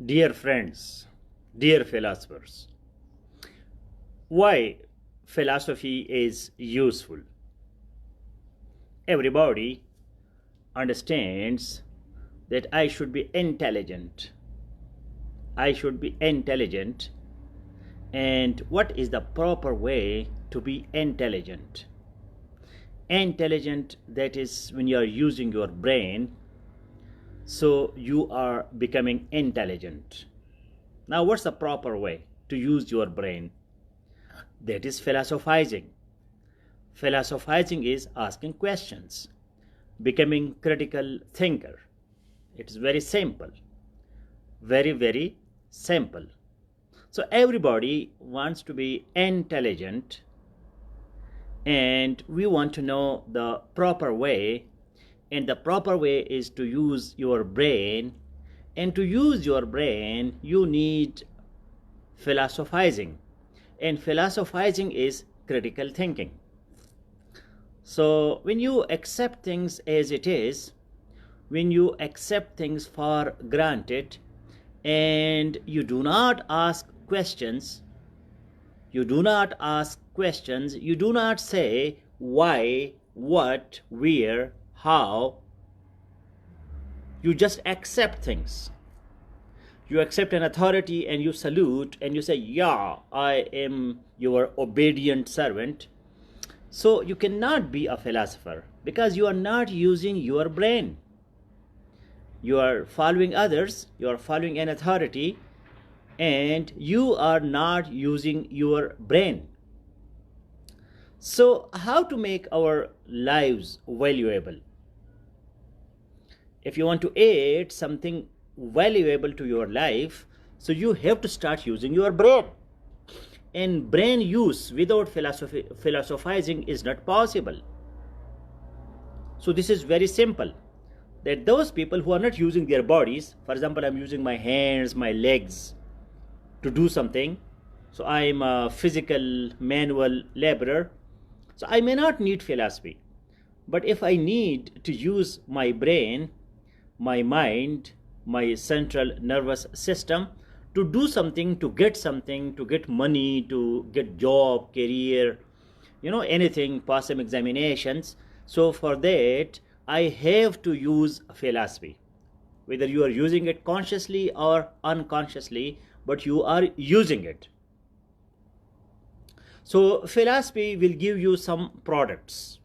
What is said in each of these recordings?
Dear friends, dear philosophers, why philosophy is useful? Everybody understands that I should be intelligent. I should be intelligent. And what is the proper way to be intelligent? Intelligent, that is when you are using your brain, so you are becoming intelligent. Now, what's the proper way to use your brain? That is philosophizing. Philosophizing is asking questions, becoming critical thinker. It's very simple, very simple. So everybody wants to be intelligent, and we want to know the proper way, and the proper way is to use your brain. And to use your brain, you need philosophizing, and philosophizing is critical thinking. So when you accept things as it is, when you accept things for granted, and you do not ask questions, you do not say why, what, where, how. You just accept things. You accept an authority and you salute and you say, yeah, I am your obedient servant. So you cannot be a philosopher because you are not using your brain. You are following others, you are following an authority, and you are not using your brain. So how to make our lives valuable? If you want to add something valuable to your life, so you have to start using your brain. And brain use without philosophizing is not possible. So this is very simple, that those people who are not using their bodies, for example, I'm using my hands, my legs to do something, so I'm a physical manual laborer, so I may not need philosophy. But if I need to use my brain, my mind, my central nervous system to do something, to get money, to get job, career, anything, pass some examinations, so for that I have to use philosophy. Whether you are using it consciously or unconsciously, but you are using it. So philosophy will give you some products.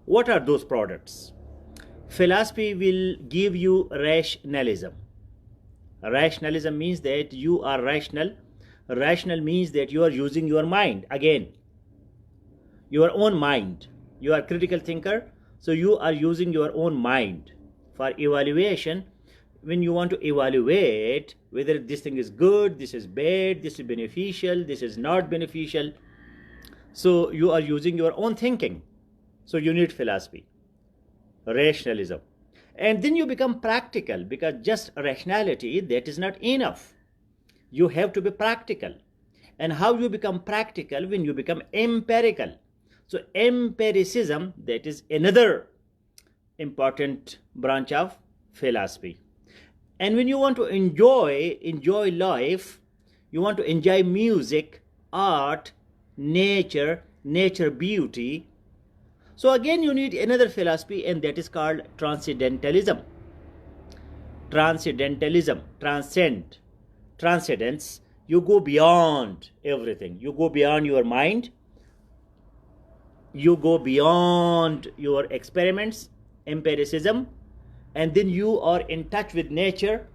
What are those products? Philosophy will give you rationalism. Rationalism means that you are rational. Rational means that you are using your mind. Again, your own mind. You are a critical thinker, so you are using your own mind for evaluation. When you want to evaluate whether this thing is good, this is bad, this is beneficial, this is not beneficial, so you are using your own thinking. So you need philosophy, rationalism. And then you become practical, because just rationality, that is not enough. You have to be practical. And how you become practical? When you become empirical. So empiricism, that is another important branch of philosophy. And when you want to enjoy life, you want to enjoy music, art, nature beauty, so again you need another philosophy, and that is called transcendentalism. Transcendence. You go beyond everything. You go beyond your mind. You go beyond your experiments, empiricism, and then you are in touch with nature,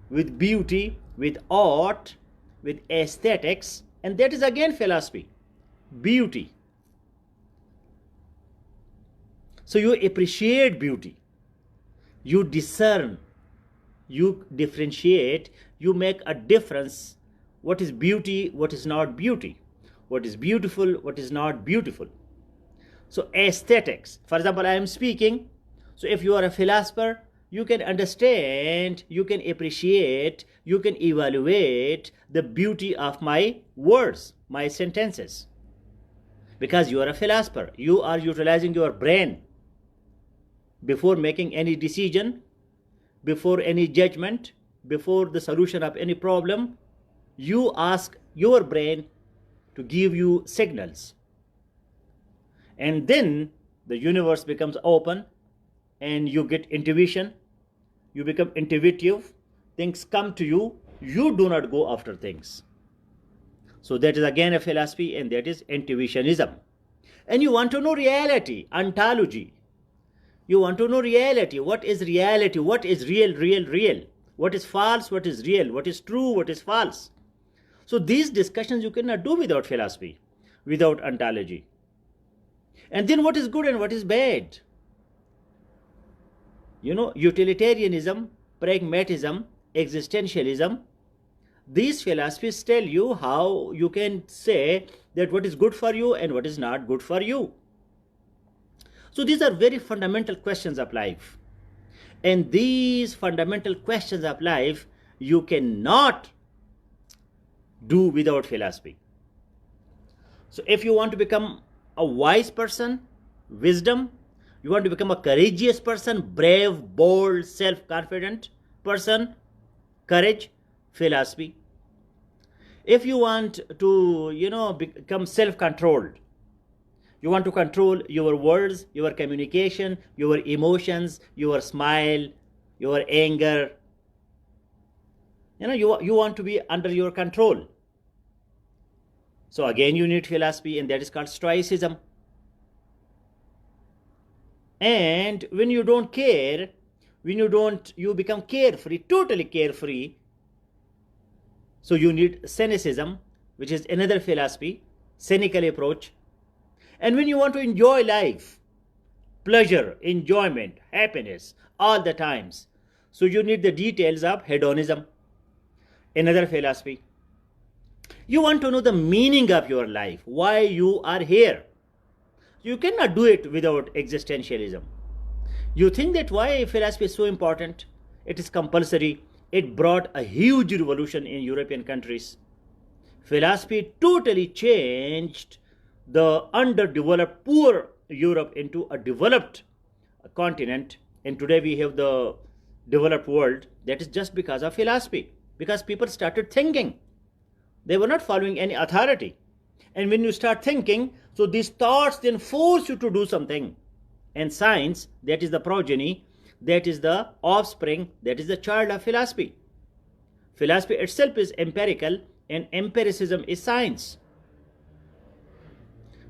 with beauty, with art, with aesthetics, and that is again philosophy, beauty. So you appreciate beauty, you discern, you differentiate, you make a difference. What is beauty, what is not beauty, what is beautiful, what is not beautiful. So aesthetics, for example, I am speaking, so if you are a philosopher, you can understand, you can appreciate, you can evaluate the beauty of my words, my sentences, because you are a philosopher. You are utilizing your brain before making any decision, before any judgment, before the solution of any problem, you ask your brain to give you signals. And then the universe becomes open and you get intuition. You become intuitive. Things come to you. You do not go after things. So that is again a philosophy, and that is intuitionism. And you want to know reality, ontology. You want to know reality. What is reality? What is real, real, real? What is false? What is real? What is true? What is false? So these discussions you cannot do without philosophy, without ontology. And then what is good and what is bad? Utilitarianism, pragmatism, existentialism, these philosophies tell you how you can say that what is good for you and what is not good for you. So these are very fundamental questions of life. And these fundamental questions of life you cannot do without philosophy. So if you want to become a wise person, wisdom, you want to become a courageous person, brave, bold, self-confident person, courage, philosophy. If you want to, become self-controlled, you want to control your words, your communication, your emotions, your smile, your anger. You want to be under your control. So again, you need philosophy, and that is called stoicism. And when you don't care, you become carefree, totally carefree. So you need cynicism, which is another philosophy, cynical approach. And when you want to enjoy life, pleasure, enjoyment, happiness, all the times, so you need the details of hedonism, another philosophy. You want to know the meaning of your life, why you are here. You cannot do it without existentialism. You think that why philosophy is so important? It is compulsory. It brought a huge revolution in European countries. Philosophy totally changed the underdeveloped, poor Europe into a developed continent. And today we have the developed world. That is just because of philosophy. Because people started thinking. They were not following any authority. And when you start thinking, so these thoughts then force you to do something. And science, that is the progeny, that is the offspring, that is the child of philosophy. Philosophy itself is empirical, and empiricism is science.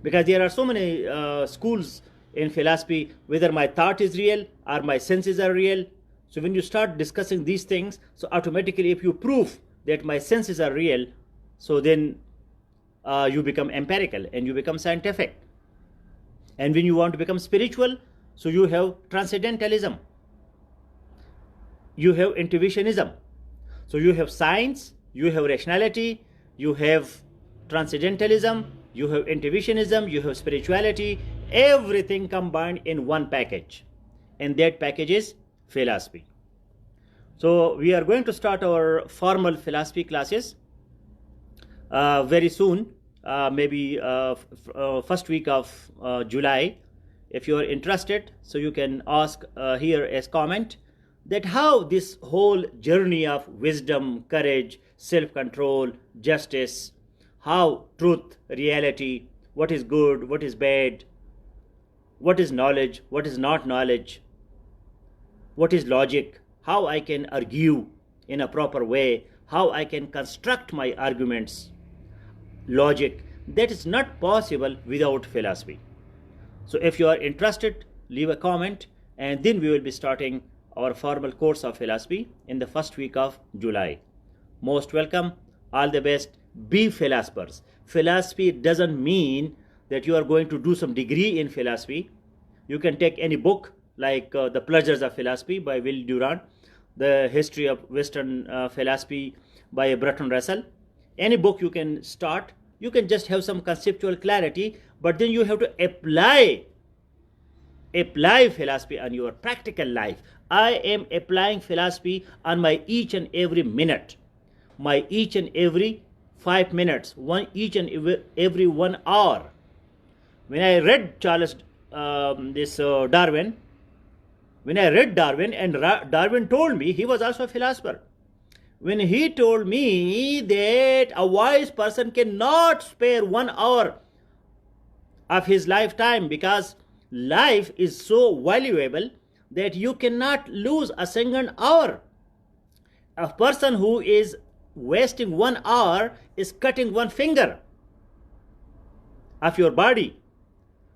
Because there are so many schools in philosophy, whether my thought is real or my senses are real. So when you start discussing these things, so automatically if you prove that my senses are real, so then you become empirical and you become scientific. And when you want to become spiritual, so you have transcendentalism, you have intuitionism. So you have science, you have rationality, you have transcendentalism, you have intuitionism, you have spirituality, everything combined in one package. And that package is philosophy. So we are going to start our formal philosophy classes very soon, maybe first week of July. If you are interested, so you can ask here as comment that how this whole journey of wisdom, courage, self-control, justice, how truth, reality, what is good, what is bad, what is knowledge, what is not knowledge, what is logic, how I can argue in a proper way, how I can construct my arguments, logic, that is not possible without philosophy. So if you are interested, leave a comment, and then we will be starting our formal course of philosophy in the first week of July. Most welcome, all the best, be philosophers. Philosophy doesn't mean that you are going to do some degree in philosophy. You can take any book like The Pleasures of Philosophy by Will Durant, The History of Western Philosophy by Bertrand Russell. Any book you can start. You can just have some conceptual clarity, but then you have to apply philosophy on your practical life. I am applying philosophy on my each and every minute, my each and every 5 minutes, each and every 1 hour. When I read Darwin, when I read Darwin, and Darwin told me he was also a philosopher. when he told me that a wise person cannot spare 1 hour of his lifetime because life is so valuable that you cannot lose a single hour. A person who is wasting 1 hour is cutting one finger of your body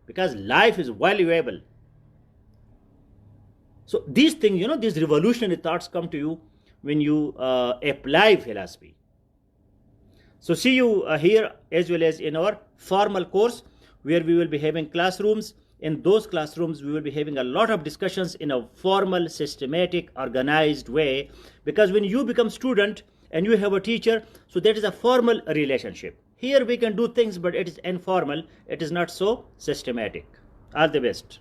because life is valuable. So these things, these revolutionary thoughts come to you when you apply philosophy. So see you here as well as in our formal course, where we will be having classrooms. In those classrooms, we will be having a lot of discussions in a formal, systematic, organized way, because when you become student and you have a teacher, so that is a formal relationship. Here we can do things, but it is informal. It is not so systematic. All the best.